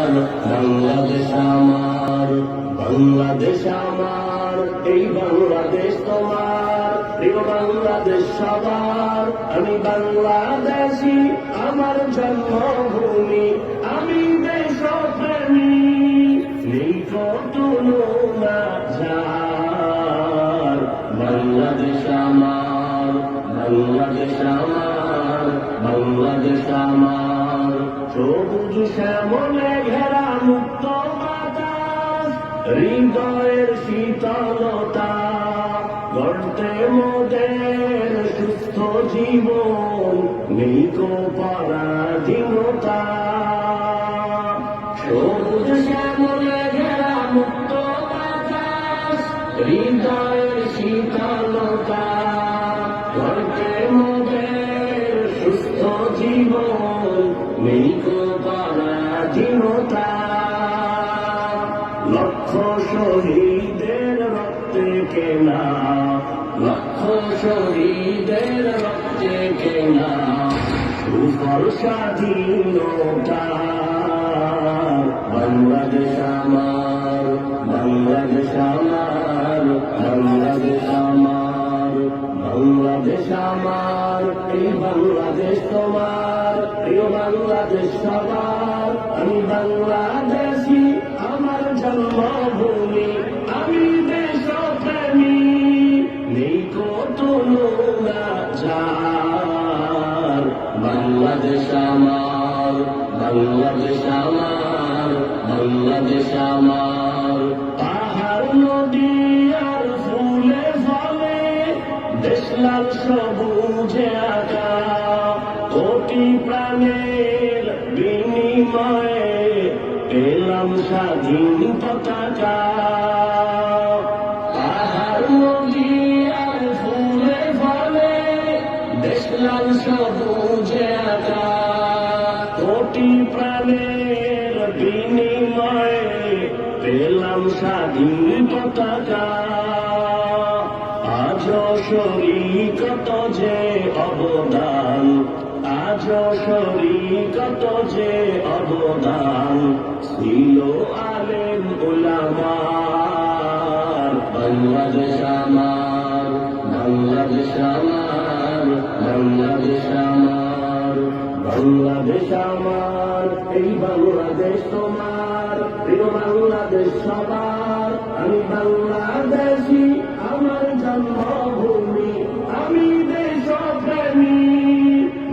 বাংলাদেশ আমার, বাংলাদেশ আমার, এই বাংলাদেশ তোমার, প্রিয় বাংলাদেশ সবার। আমি বাংলাদেশী, আমার জন্মভূমি, আমি দেশপ্রেমী, নেই তুলনা যার। বাংলাদেশ আমার, বাংলাদেশ আমার, বাংলাদেশ আমার, সবুজ শ্যামলে ঘেরা মুক্ত বাতাস, হৃদয়ের শীতলতা, গড়তে মোদের সুস্থ জীবন, নেই কো পরাধীনতা। সবুজ শ্যামলে ঘেরা মুক্ত বাতাস, হৃদয়ের শীতলতা, গড়তে মোদের সুস্থ জীবন, নেই কো পরাধীনতা। লক্ষ শহীদের রক্তে কেনা, লক্ষ শহীদের রক্তে কেনা, সুফল স্বাধীনতা। বাংলাদেশ আমার, বাংলাদেশ আমার, বাংলাদেশ আমার, বাংলাদেশ আমার, এই বাংলাদেশ তোমার, প্রিয় বাংলাদেশ সবার। আমি বাংলাদেশী, আমার জন্মভূমি, আমি দেশপ্রেমী, নেই কো তুলনা যার। বাংলাদেশ আমার, বাংলাদেশ আমার, বাংলাদেশ আমার, পাহাড় নদী আর ফুলে ফলে, দেশ লাল সবুজে আঁকা, কোটি প্রাণের বিনিময়ে পেলাম স্বাধীন পতাকা। পাহাড় নদী আর ফুলে ফলে, দেশ লাল সবুজে আঁকা, কোটি প্রাণের বিনিময়ে পেলাম স্বাধীন পতাকা। আজ শরীকত যে অবদান, আজ শরীকত যে অবদান, ছিল আলেম উলামার। বাংলাদেশ আমার, বাংলাদেশ আমার, বাংলাদেশ আমার, বাংলাদেশ আমার, এই বাংলাদেশ তোমার, প্রিয় বাংলাদেশ সবার। আমি বাংলাদেশী, আমার জন্মভূমি, আমি দেশপ্রেমী,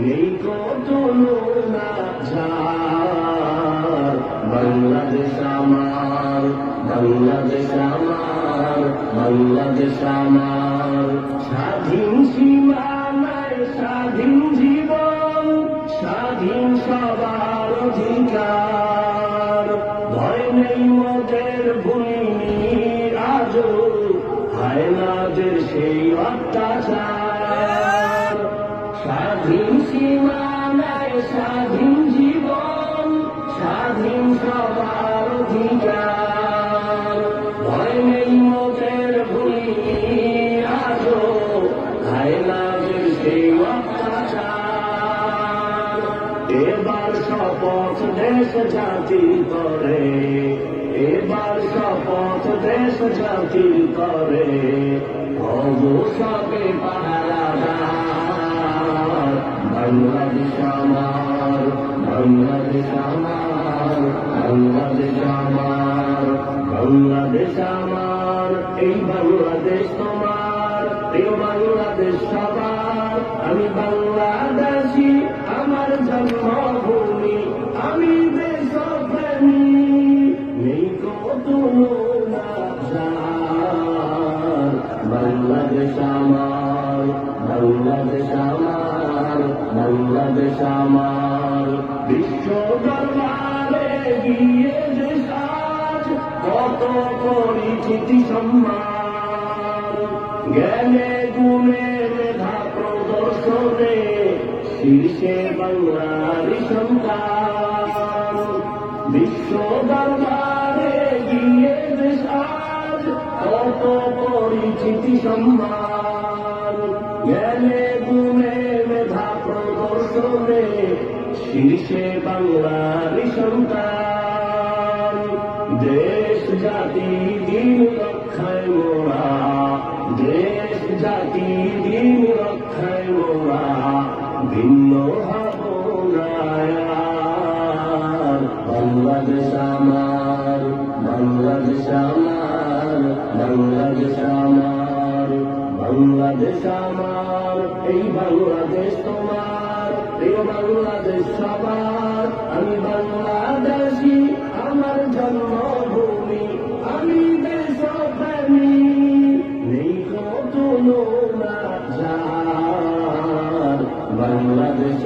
নেই কো তুলনা যার। বাংলাদেশ আমার, বাংলাদেশ আমার, বাংলাদেশ আমার, স্বাধীন সীমানায় স্বাধীন জীবন, স্বাধীন সবার অধিকার। ভয় নেই মোদের, ভুলিনি আজও হায়নাদের সেই অত্যাচার। স্বাধীন সীমানায় স্বাধীন জীবন, স্বাধীন সবার অধিকার। ভয় নেই মোদের, ভুলিনি আজও হায়নাদের সেই অত্যাচার। এবার শপথ দেশ জাতি করে, এবার শপথ দেশ জাতি করে, হব সবে পাহারাদার। বাংলাদেশ আমার, বাংলাদেশ আমার, বাংলাদেশ আমার, বাংলাদেশ আমার, এই বাংলাদেশ তোমার, প্রিয় বাংলাদেশ সবার। আমি বাংলাদেশী, আমার জন্মভূমি, আমি দেশপ্রেমী, নেই কো তুলনা যার। বাংলাদেশ আমার, বাংলাদেশ আমার, বাংলাদেশ আমার, বিশ্ব দরবারে গিয়ে দেশ আজ কত পরিচিতি সম্মান। জ্ঞানে গুণে মেধা প্রদর্শনে শীর্ষে বাংলার সন্তান। বিশ্ব দরবারে গিয়ে দেশ আজ কত পরিচিতি সম্মান। জ্ঞানে গুণে মেধা প্রদর্শনে শীর্ষে বাংলার সন্তান। দেশ জাতি দিন রক্ষায় মোরা, দেশ জাতি দিন রক্ষায় মোরা, ভিন্ন হব না আর। বাংলাদেশ আমার, বাংলাদেশ আমার, বাংলাদেশ আমার, বাংলাদেশ আমার, এই বাংলাদেশ তোমার, এই বাংলাদেশ সবার। আমি বাংলাদেশী, আমার জন্মভূমি, আমি দেশপ্রেমী, নেই কত লোনা যার। বাংলাদেশ